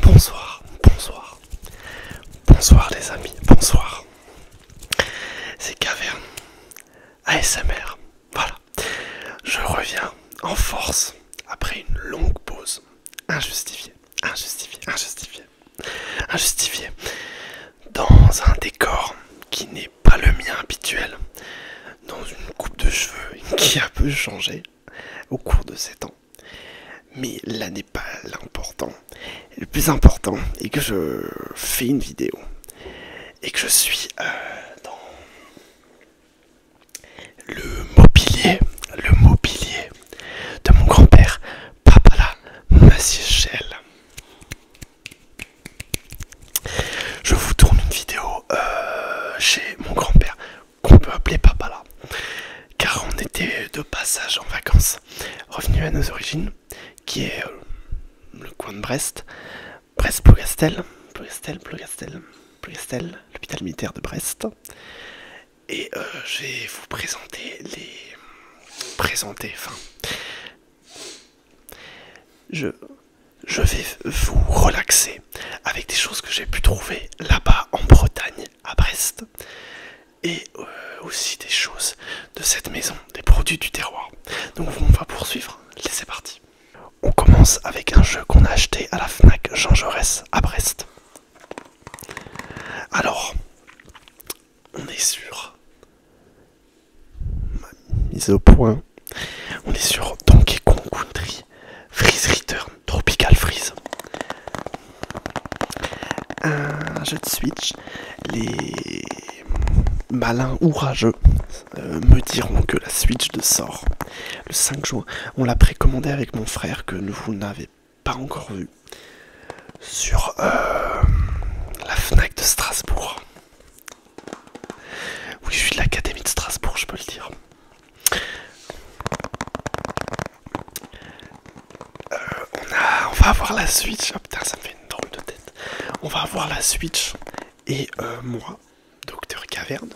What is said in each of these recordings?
Bonsoir, bonsoir, bonsoir les amis, bonsoir. C'est Caverne ASMR. Voilà, je reviens en force après une longue pause. Injustifiée, injustifiée, injustifiée, injustifiée. Dans un décor qui n'est pas le mien habituel. Dans une coupe de cheveux qui a peu changé au cours de ces temps. Mais là n'est pas l'important. Le plus important est que je fais une vidéo et que je suis dans le mobilier de mon grand-père, Papala Massiéchel. Je vous tourne une vidéo chez mon grand-père, qu'on peut appeler Papala, car on était de passage en vacances, revenus à nos origines, qui est le coin de Brest, Brest-Plogastel, l'hôpital militaire de Brest. Et je vais vous je vais vous relaxer avec des choses que j'ai pu trouver là-bas en Bretagne, à Brest. Et aussi des choses de cette maison, des produits du terroir. Donc on va poursuivre, c'est parti. On commence avec un jeu qu'on a acheté à la Fnac Jean Jaurès à Brest. Alors, on est sur mise au point. On est sur Donkey Kong Country Freeze Return Tropical Freeze. Un jeu de Switch. Les malins ou rageux me diront que la Switch de sort le 5 juin. On l'a précommandé avec mon frère que vous n'avez pas encore vu sur la Fnac de Strasbourg. Oui, je suis de l'Académie de Strasbourg, je peux le dire. On va avoir la Switch. Oh putain, ça me fait une drôle de tête. On va avoir la Switch et moi, Docteur Caverne,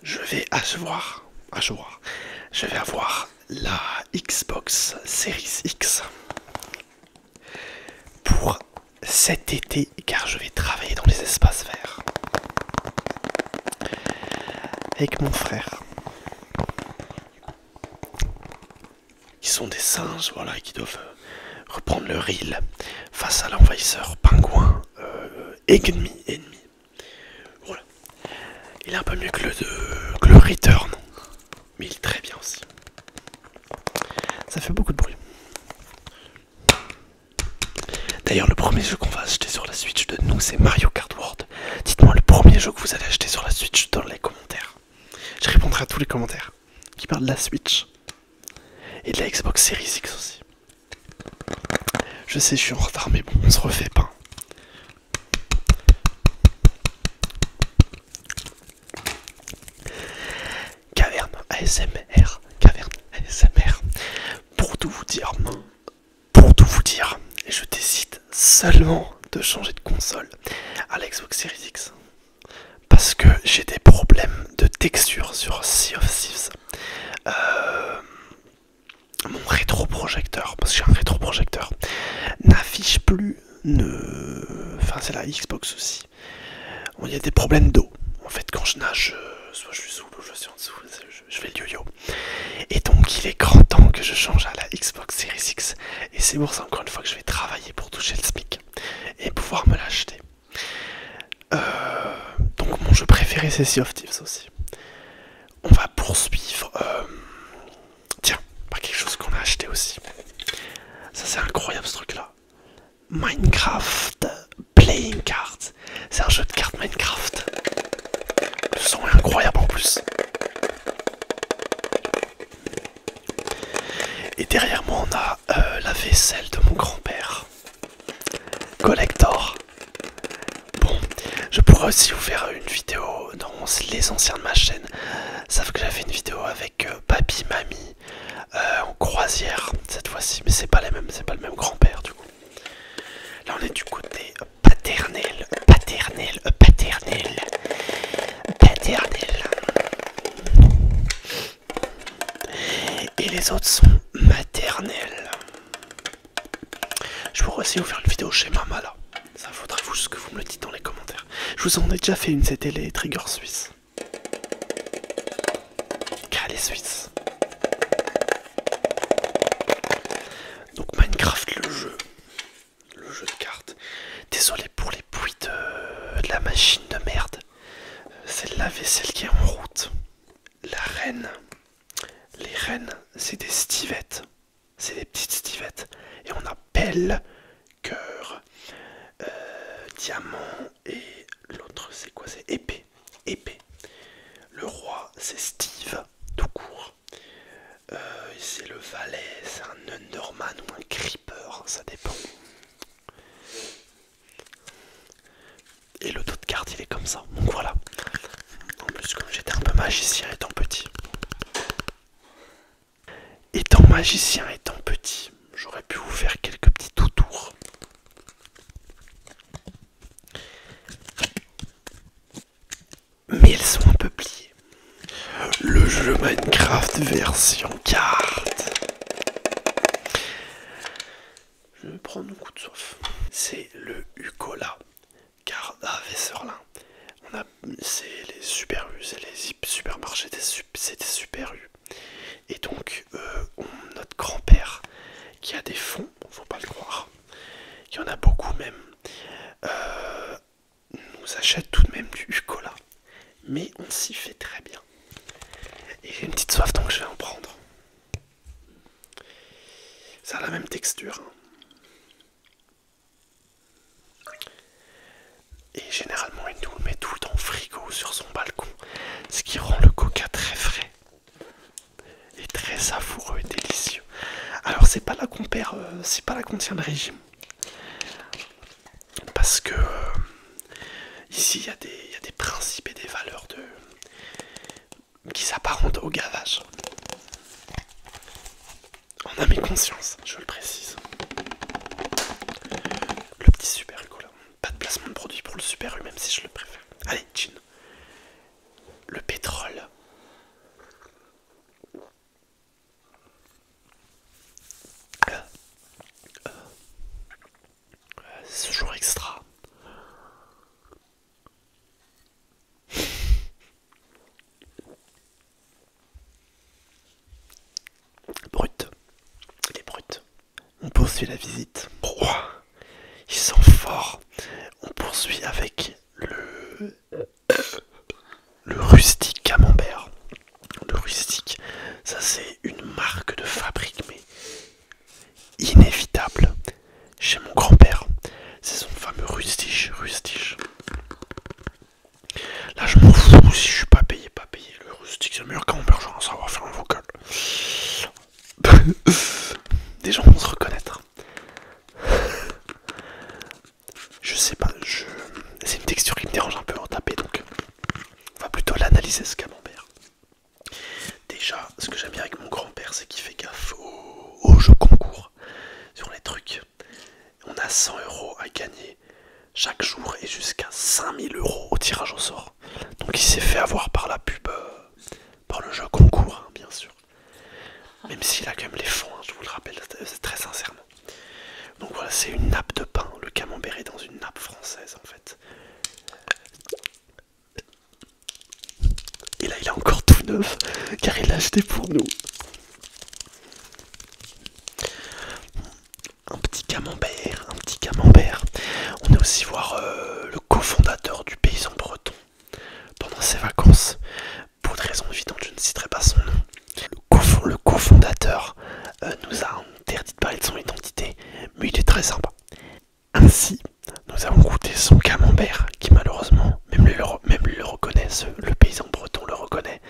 je vais avoir la Xbox Series X pour cet été, car je vais travailler dans les espaces verts avec mon frère. Qui sont des singes, voilà, qui doivent reprendre leur île face à l'envahisseur pingouin ennemi. Voilà. Il est un peu mieux que le Return, mais il est très bien aussi. Ça fait beaucoup de bruit. D'ailleurs, le premier jeu qu'on va acheter sur la Switch de nous, c'est Mario Kart World. Dites-moi le premier jeu que vous allez acheter sur la Switch dans les commentaires. Je répondrai à tous les commentaires qui parlent de la Switch et de la Xbox Series X aussi. Je sais, je suis en retard, mais bon, on se refait pas. Caverne ASMR, Caverne ASMR. Pour tout vous dire, et je décide seulement de changer de console à la Xbox Series X. Parce que j'ai des problèmes de texture sur Sea of Thieves. Mon rétroprojecteur, parce que j'ai un rétroprojecteur, n'affiche plus, enfin c'est la Xbox aussi. Il y a des problèmes d'eau. En fait, quand je nage, soit je suis sous l'eau, je suis en dessous, je fais le yo-yo. Et donc il est grand temps que je change à la Xbox Series X. Et c'est pour ça encore une fois que je vais travailler pour toucher le SMIC et pouvoir me l'acheter. Donc mon jeu préféré c'est Sea of Thieves aussi. On va poursuivre. Tiens, pas quelque chose qu'on a acheté aussi. Ça c'est incroyable ce truc là. Minecraft Playing Cards. C'est un jeu de cartes Minecraft. Le son est incroyable en plus. Et derrière moi on a la vaisselle de mon grand-père. Collector. Bon, je pourrais aussi vous faire une vidéo dans les anciens de ma chaîne. Savent que j'avais une vidéo avec papy, mamie en croisière cette fois-ci, mais c'est pas le même grand-père du coup. Là on est du côté paternel. Et les autres sont maternels. Je pourrais aussi vous faire une vidéo chez Mama là? Ça faudrait vous juste que vous me le dites dans les commentaires. Je vous en ai déjà fait une, c'était les triggers suisses. Car les Suisses. Donc Minecraft, le jeu de cartes. Désolé pour les bruits de la machine de merde. C'est le lave-vaisselle qui est en route. La reine. Les reines, c'est des stivettes. C'est des petites stivettes. Et on appelle cœur, diamant et l'autre c'est quoi? C'est épée. Épée. Le roi c'est Steve, tout court. C'est le valet, c'est un Underman ou un Creeper, ça dépend. Et le dos de carte il est comme ça, donc voilà. En plus comme j'étais un peu magicien étant petit. Étant magicien étant petit, j'aurais pu vous faire quelques petits tours. Mais elles sont un peu pliées. Le jeu Minecraft version carte. Je vais prendre un coup de soif. C'est le Ucola. Car à Vesserlin, c'est les Super U, c'est les supermarchés, c'est des Super U. Et donc, notre grand-père, qui a des fonds, faut pas le croire, il y en a beaucoup même, nous achète tout de même du Ucola. Mais on s'y fait très bien. Et j'ai une petite soif donc je vais en prendre. Ça a la même texture. Hein. Et généralement il nous le met tout le temps au frigo sur son balcon. Ce qui rend le coca très frais. Et très savoureux et délicieux. Alors c'est pas là qu'on perd, c'est pas là qu'on tient le régime. Parce que ici il y a des principes et des valeurs qui s'apparentent au gavage. En âme et conscience, je le précise. Le petit Super Ucola. Pas de placement de produit pour le Super U, même si je le préfère. Allez, Chin. Le pétrole. C'est toujours extra. Brut. Il est brut. On poursuit la visite. Oh, ils sont forts. On poursuit avec le rustique camembert. Le rustique, ça c'est une marque de fabrique, mais inévitable chez mon grand-père. C'est son fameux rustige. Là je m'en fous si je suis pas payé, pas payé. Le rustique c'est le meilleur camembert, genre ça va faire un vocal. Des gens vont se reconnaître. Je sais pas, c'est une texture qui me dérange un peu en taper, donc on va plutôt l'analyser ce camembert. Déjà, ce que j'aime bien avec mon grand-père, c'est qu'il fait gaffe aux jeux concours sur les trucs. On a 100 € à gagner chaque jour et jusqu'à 5000 € au tirage au sort. Donc il s'est fait avoir par la pub, par le jeu concours, hein, bien sûr. Même s'il a quand même les fonds, hein, je vous le rappelle très sincèrement. Donc voilà, c'est une nappe de pain. Le camembert est dans une nappe française en fait. Et là il est encore tout neuf, car il l'a acheté pour nous. Un petit camembert, un petit camembert. On est aussi voir le cofondateur du Paysan Breton pendant ses vacances. Pour une raison évidente, je ne citerai pas son nom. Le cofondateur nous a interdit de parler de son identité, mais il est très sympa. Ainsi, nous avons goûté son camembert, qui malheureusement, même lui le reconnaît, le paysan breton le reconnaît.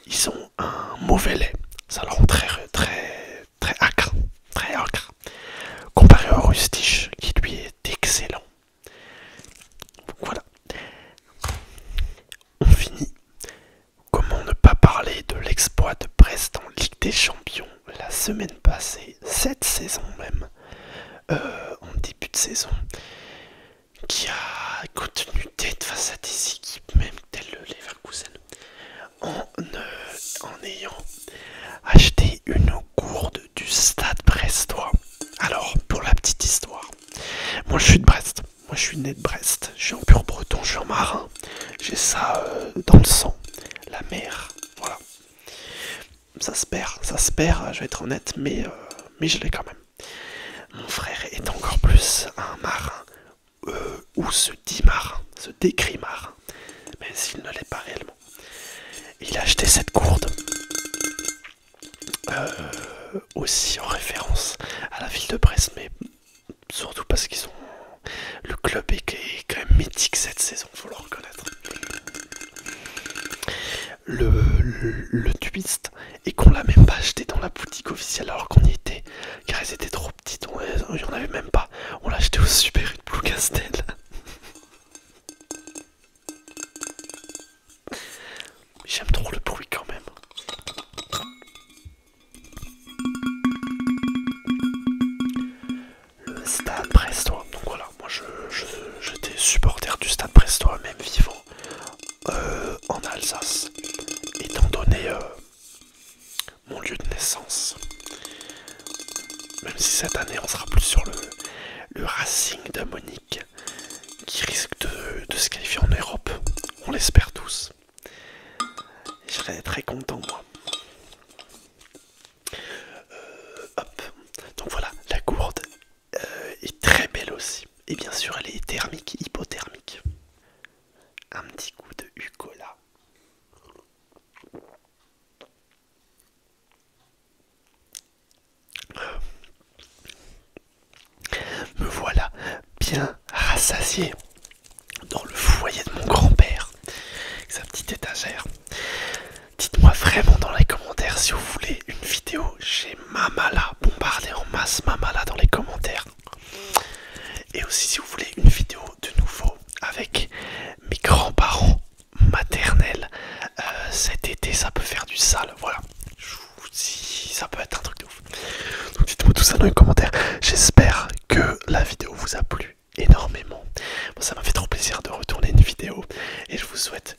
Ils ont un mauvais lait, ça le rend très acre, comparé au rustiche, qui lui est excellent. Donc voilà. On finit. Comment ne pas parler de l'exploit de Brest en Ligue des Champions la semaine passée, cette saison même, en début de saison, qui a contenu tête face à des équipes même telles le Leverkusen, en ayant acheté une gourde du Stade brestois. Alors, pour la petite histoire, moi je suis de Brest. Moi je suis né de Brest. Je suis en pur breton, je suis un marin. J'ai ça dans le sang. La mer, voilà. Ça se perd, je vais être honnête, mais je l'ai quand même. Mon frère est encore plus un marin, ou se dit marin, se décrit marin, même s'il ne l'est pas réellement. Il a acheté cette gourde, aussi en référence à la ville de Brest, mais surtout parce qu'ils ont... Le club est quand même mythique cette saison, faut le reconnaître. Le twist est qu'on l'a même pas acheté dans la boutique officielle alors qu'on y était, car elles étaient trop petites, il y en avait même pas. On l'a acheté au Super U de Plougastel. J'aime trop le bruit quand même. Le stade brestois, donc voilà, moi j'étais supporter du stade brestois, même vivant en Alsace, étant donné mon lieu de naissance. Même si cette année on sera plus sur le Racing de Monique, qui risque de se qualifier en Europe, on l'espère tous. Je serais très content moi. Hop, donc voilà, la gourde est très belle aussi. Et bien sûr elle est thermique, hypothermique. Un petit coup de Ucola. Me voilà bien rassasié dans le foyer de mon grand-père, avec sa petite étagère. Dites-moi vraiment dans les commentaires si vous voulez une vidéo chez Mamala, bombardez en masse Mamala dans les commentaires. Et aussi si vous voulez une vidéo de nouveau avec mes grands-parents maternels. Cet été ça peut faire du sale, voilà. Je vous dis, ça peut être un truc de ouf. Donc dites-moi tout ça dans les commentaires. J'espère que la vidéo vous a plu énormément. Bon, ça m'a fait trop plaisir de retourner une vidéo. Et je vous souhaite